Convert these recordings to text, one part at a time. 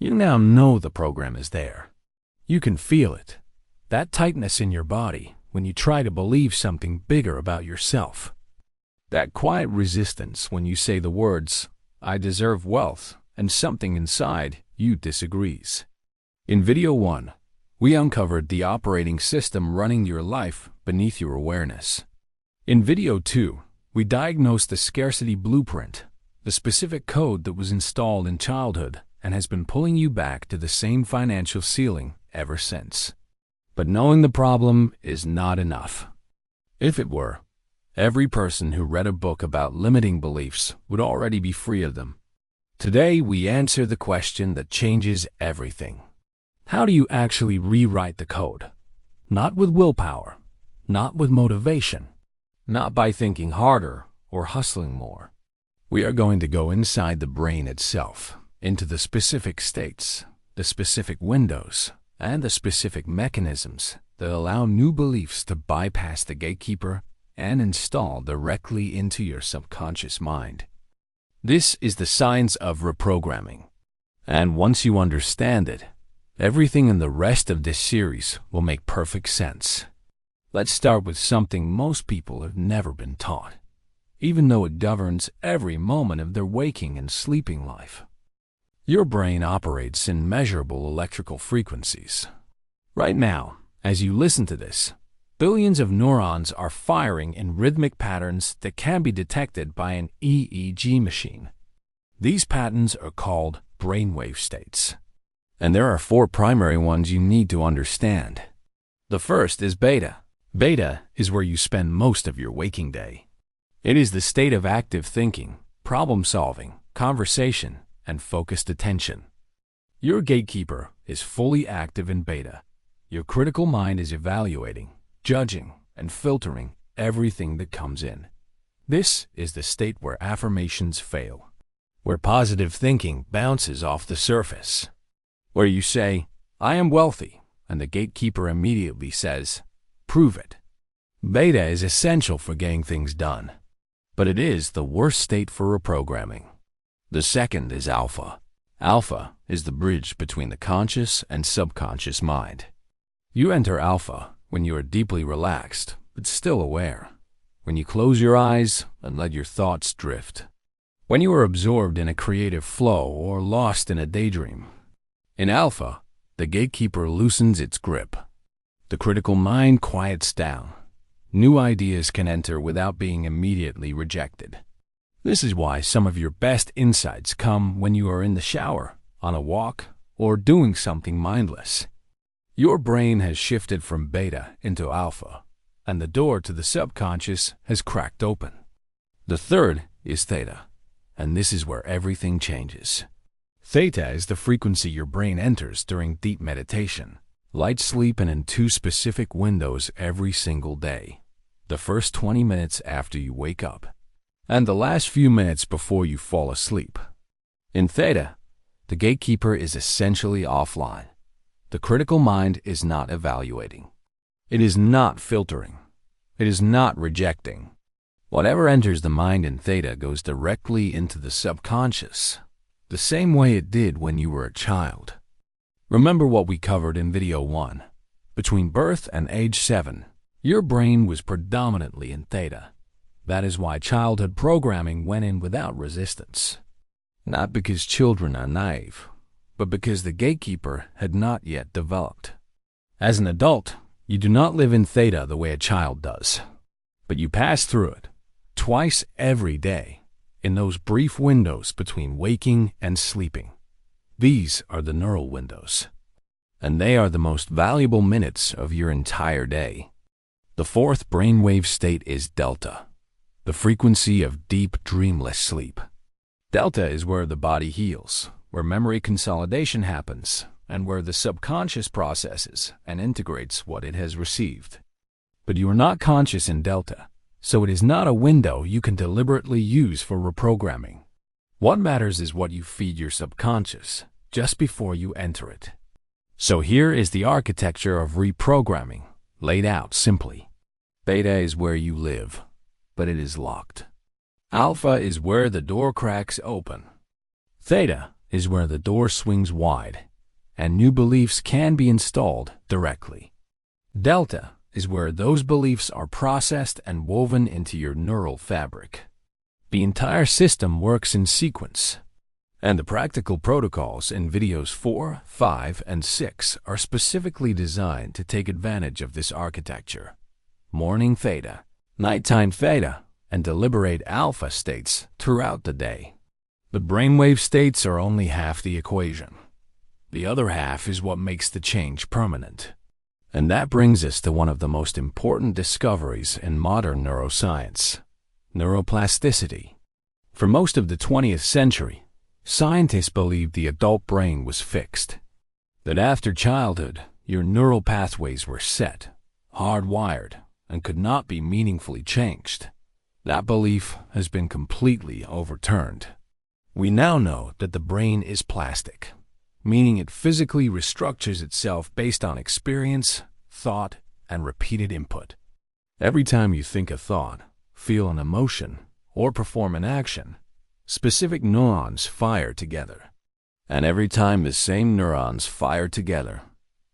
You now know the program is there. You can feel it, that tightness in your body when you try to believe something bigger about yourself. That quiet resistance when you say the words, "I deserve wealth," and something inside you disagrees. In video 1, we uncovered the operating system running your life beneath your awareness. In video 2, we diagnosed the scarcity blueprint, the specific code that was installed in childhood and has been pulling you back to the same financial ceiling ever since. But knowing the problem is not enough. If it were, every person who read a book about limiting beliefs would already be free of them. Today, we answer the question that changes everything. How do you actually rewrite the code? Not with willpower, not with motivation, not by thinking harder or hustling more. We are going to go inside the brain itself, into the specific states, the specific windows, and the specific mechanisms that allow new beliefs to bypass the gatekeeper and install directly into your subconscious mind. This is the science of reprogramming. And once you understand it, everything in the rest of this series will make perfect sense. Let's start with something most people have never been taught, even though it governs every moment of their waking and sleeping life. Your brain operates in measurable electrical frequencies. Right now, as you listen to this, billions of neurons are firing in rhythmic patterns that can be detected by an EEG machine. These patterns are called brainwave states. And there are 4 primary ones you need to understand. The first is beta. Beta is where you spend most of your waking day. It is the state of active thinking, problem solving, conversation, and focused attention. Your gatekeeper is fully active in beta. Your critical mind is evaluating, judging, and filtering everything that comes in. This is the state where affirmations fail, where positive thinking bounces off the surface, where you say, "I am wealthy," and the gatekeeper immediately says, "Prove it." Beta is essential for getting things done, but it is the worst state for reprogramming. The second is alpha. Alpha is the bridge between the conscious and subconscious mind. You enter alpha when you are deeply relaxed, but still aware. When you close your eyes and let your thoughts drift. When you are absorbed in a creative flow or lost in a daydream. In alpha, the gatekeeper loosens its grip. The critical mind quiets down. New ideas can enter without being immediately rejected. This is why some of your best insights come when you are in the shower, on a walk, or doing something mindless. Your brain has shifted from beta into alpha, and the door to the subconscious has cracked open. The third is theta, and this is where everything changes. Theta is the frequency your brain enters during deep meditation, light sleep, and in 2 specific windows every single day. The first 20 minutes after you wake up, and the last few minutes before you fall asleep. In theta, the gatekeeper is essentially offline. The critical mind is not evaluating. It is not filtering. It is not rejecting. Whatever enters the mind in theta goes directly into the subconscious, the same way it did when you were a child. Remember what we covered in video 1. Between birth and age 7, your brain was predominantly in theta. That is why childhood programming went in without resistance. Not because children are naive, but because the gatekeeper had not yet developed. As an adult, you do not live in theta the way a child does, but you pass through it twice every day in those brief windows between waking and sleeping. These are the neural windows, and they are the most valuable minutes of your entire day. The 4th brainwave state is delta, the frequency of deep, dreamless sleep. Delta is where the body heals, where memory consolidation happens, and where the subconscious processes and integrates what it has received. But you are not conscious in delta, so it is not a window you can deliberately use for reprogramming. What matters is what you feed your subconscious just before you enter it. So here is the architecture of reprogramming, laid out simply. Beta is where you live, but it is locked. Alpha is where the door cracks open. Theta is where the door swings wide, and new beliefs can be installed directly. Delta is where those beliefs are processed and woven into your neural fabric. The entire system works in sequence, and the practical protocols in videos 4, 5, and 6 are specifically designed to take advantage of this architecture. Morning theta, nighttime theta, and deliberate alpha states throughout the day. The brainwave states are only half the equation. The other half is what makes the change permanent. And that brings us to one of the most important discoveries in modern neuroscience: neuroplasticity. For most of the 20th century, scientists believed the adult brain was fixed, that after childhood, your neural pathways were set, hardwired, and could not be meaningfully changed. That belief has been completely overturned. We now know that the brain is plastic, meaning it physically restructures itself based on experience, thought, and repeated input. Every time you think a thought, feel an emotion, or perform an action, specific neurons fire together. And every time the same neurons fire together,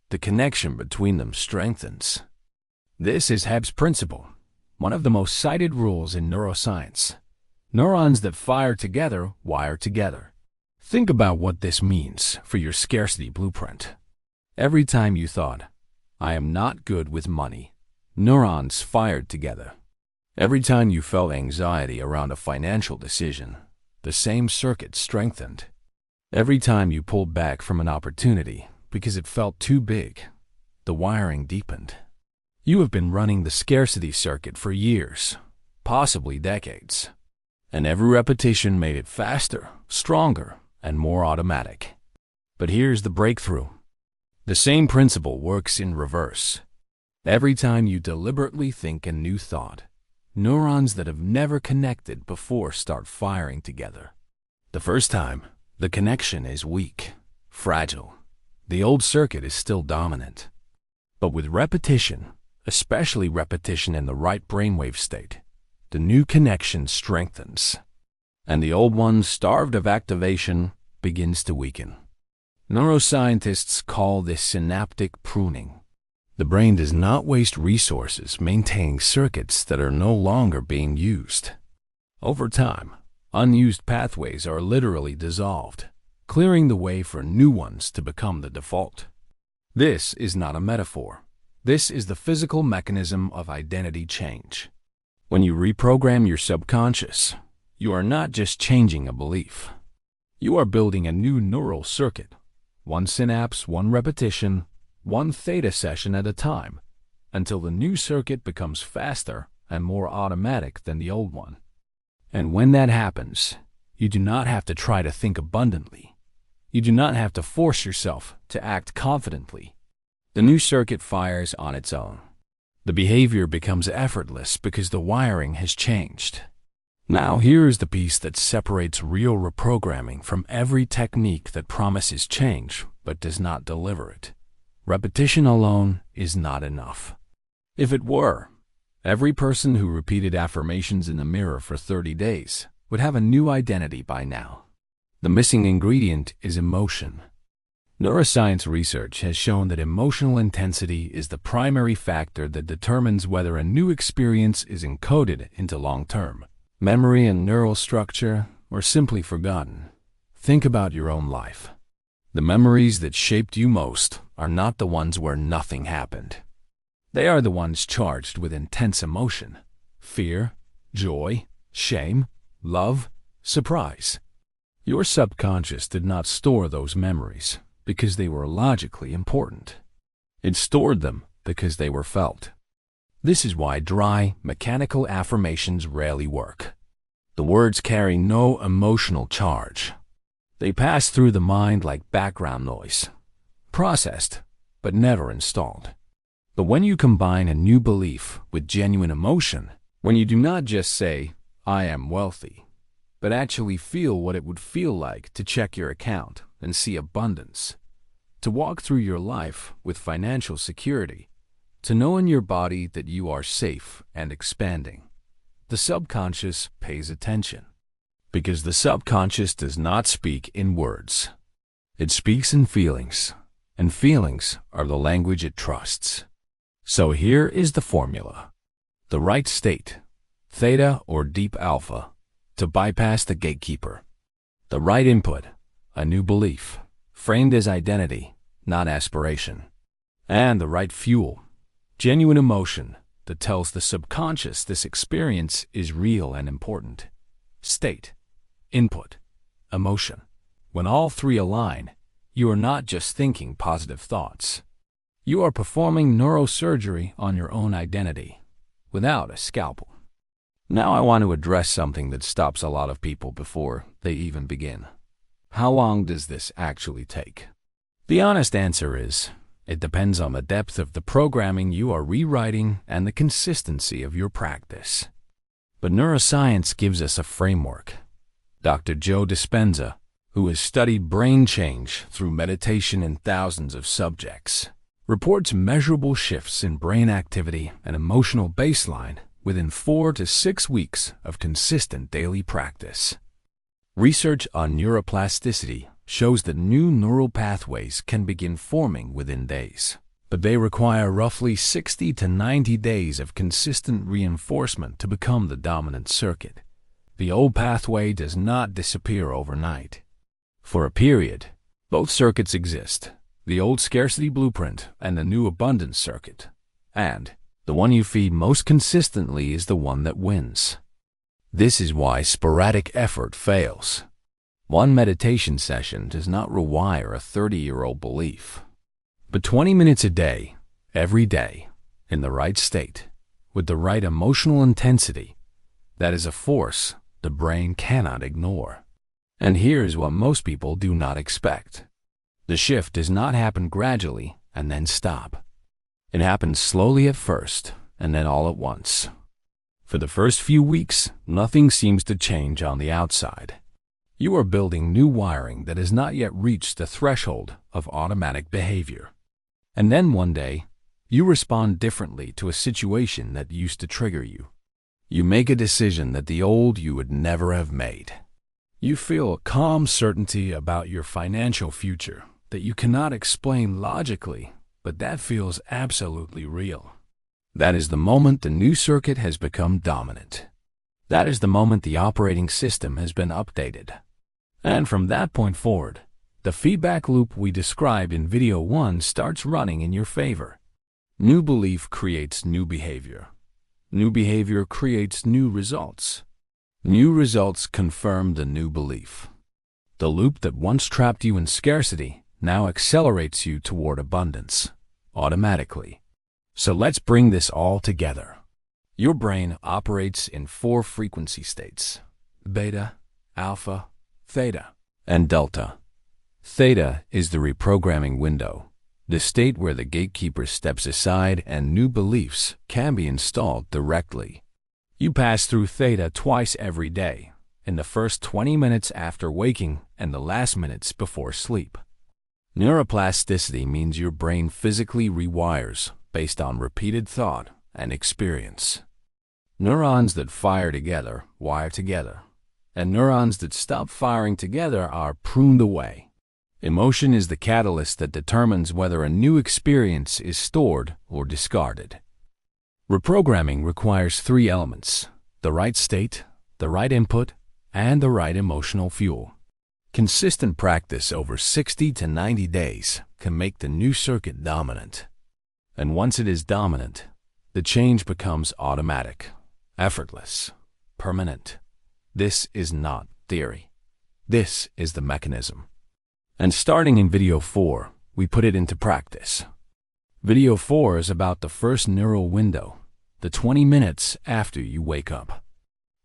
the connection between them strengthens. This is Hebb's principle, one of the most cited rules in neuroscience. Neurons that fire together wire together. Think about what this means for your scarcity blueprint. Every time you thought, "I am not good with money," neurons fired together. Every time you felt anxiety around a financial decision, the same circuit strengthened. Every time you pulled back from an opportunity because it felt too big, the wiring deepened. You have been running the scarcity circuit for years, possibly decades, and every repetition made it faster, stronger, and more automatic. But here's the breakthrough. The same principle works in reverse. Every time you deliberately think a new thought, neurons that have never connected before start firing together. The first time, the connection is weak, fragile. The old circuit is still dominant. But with repetition, especially repetition in the right brainwave state, the new connection strengthens, and the old one, starved of activation, begins to weaken. Neuroscientists call this synaptic pruning. The brain does not waste resources maintaining circuits that are no longer being used. Over time, unused pathways are literally dissolved, clearing the way for new ones to become the default. This is not a metaphor. This is the physical mechanism of identity change. When you reprogram your subconscious, you are not just changing a belief. You are building a new neural circuit, one synapse, one repetition, one theta session at a time, until the new circuit becomes faster and more automatic than the old one. And when that happens, you do not have to try to think abundantly. You do not have to force yourself to act confidently. The new circuit fires on its own. The behavior becomes effortless because the wiring has changed. Now here is the piece that separates real reprogramming from every technique that promises change but does not deliver it. Repetition alone is not enough. If it were, every person who repeated affirmations in the mirror for 30 days would have a new identity by now. The missing ingredient is emotion. Neuroscience research has shown that emotional intensity is the primary factor that determines whether a new experience is encoded into long-term memory and neural structure, or simply forgotten. Think about your own life. The memories that shaped you most are not the ones where nothing happened. They are the ones charged with intense emotion: fear, joy, shame, love, surprise. Your subconscious did not store those memories because they were logically important. It stored them because they were felt. This is why dry, mechanical affirmations rarely work. The words carry no emotional charge. They pass through the mind like background noise, processed, but never installed. But when you combine a new belief with genuine emotion, when you do not just say, "I am wealthy," but actually feel what it would feel like to check your account and see abundance, to walk through your life with financial security, to know in your body that you are safe and expanding, the subconscious pays attention. Because the subconscious does not speak in words. It speaks in feelings, and feelings are the language it trusts. So here is the formula. The right state, theta or deep alpha, to bypass the gatekeeper. The right input, a new belief, framed as identity, not aspiration. And the right fuel, genuine emotion that tells the subconscious this experience is real and important. State, input, emotion. When all three align, you are not just thinking positive thoughts. You are performing neurosurgery on your own identity, without a scalpel. Now I want to address something that stops a lot of people before they even begin. How long does this actually take? The honest answer is, it depends on the depth of the programming you are rewriting and the consistency of your practice. But neuroscience gives us a framework. Dr. Joe Dispenza, who has studied brain change through meditation in thousands of subjects, reports measurable shifts in brain activity and emotional baseline within 4 to 6 weeks of consistent daily practice. Research on neuroplasticity shows that new neural pathways can begin forming within days, but they require roughly 60 to 90 days of consistent reinforcement to become the dominant circuit. The old pathway does not disappear overnight. For a period, both circuits exist, the old scarcity blueprint and the new abundance circuit, and the one you feed most consistently is the one that wins. This is why sporadic effort fails. One meditation session does not rewire a 30-year-old belief. But 20 minutes a day, every day, in the right state, with the right emotional intensity, that is a force the brain cannot ignore. And here's what most people do not expect. The shift does not happen gradually and then stop. It happens slowly at first, and then all at once. For the first few weeks, nothing seems to change on the outside. You are building new wiring that has not yet reached the threshold of automatic behavior. And then one day, you respond differently to a situation that used to trigger you. You make a decision that the old you would never have made. You feel a calm certainty about your financial future that you cannot explain logically, but that feels absolutely real. That is the moment the new circuit has become dominant. That is the moment the operating system has been updated. And from that point forward, the feedback loop we described in video 1 starts running in your favor. New belief creates new behavior. New behavior creates new results. New results confirm the new belief. The loop that once trapped you in scarcity now accelerates you toward abundance, automatically. So let's bring this all together. Your brain operates in 4 frequency states: beta, alpha, theta, and delta. Theta is the reprogramming window, the state where the gatekeeper steps aside and new beliefs can be installed directly. You pass through theta twice every day, in the first 20 minutes after waking and the last minutes before sleep. Neuroplasticity means your brain physically rewires based on repeated thought and experience. Neurons that fire together wire together, and neurons that stop firing together are pruned away. Emotion is the catalyst that determines whether a new experience is stored or discarded. Reprogramming requires 3 elements: the right state, the right input, and the right emotional fuel. Consistent practice over 60 to 90 days can make the new circuit dominant. And once it is dominant, the change becomes automatic, effortless, permanent. This is not theory. This is the mechanism. And starting in video 4, we put it into practice. Video 4 is about the first neural window, the 20 minutes after you wake up.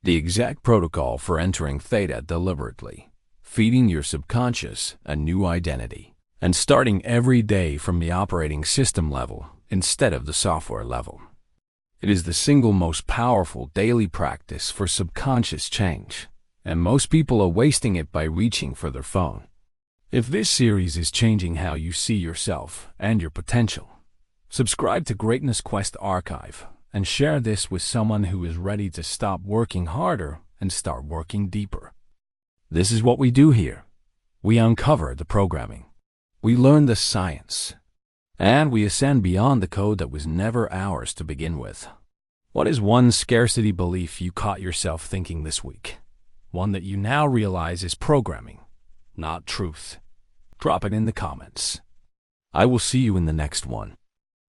The exact protocol for entering theta deliberately, feeding your subconscious a new identity, and starting every day from the operating system level instead of the software level. It is the single most powerful daily practice for subconscious change, and most people are wasting it by reaching for their phone. If this series is changing how you see yourself and your potential, subscribe to Greatness Quest Archive and share this with someone who is ready to stop working harder and start working deeper. This is what we do here. We uncover the programming. We learn the science. And we ascend beyond the code that was never ours to begin with. What is one scarcity belief you caught yourself thinking this week? One that you now realize is programming, not truth. Drop it in the comments. I will see you in the next one.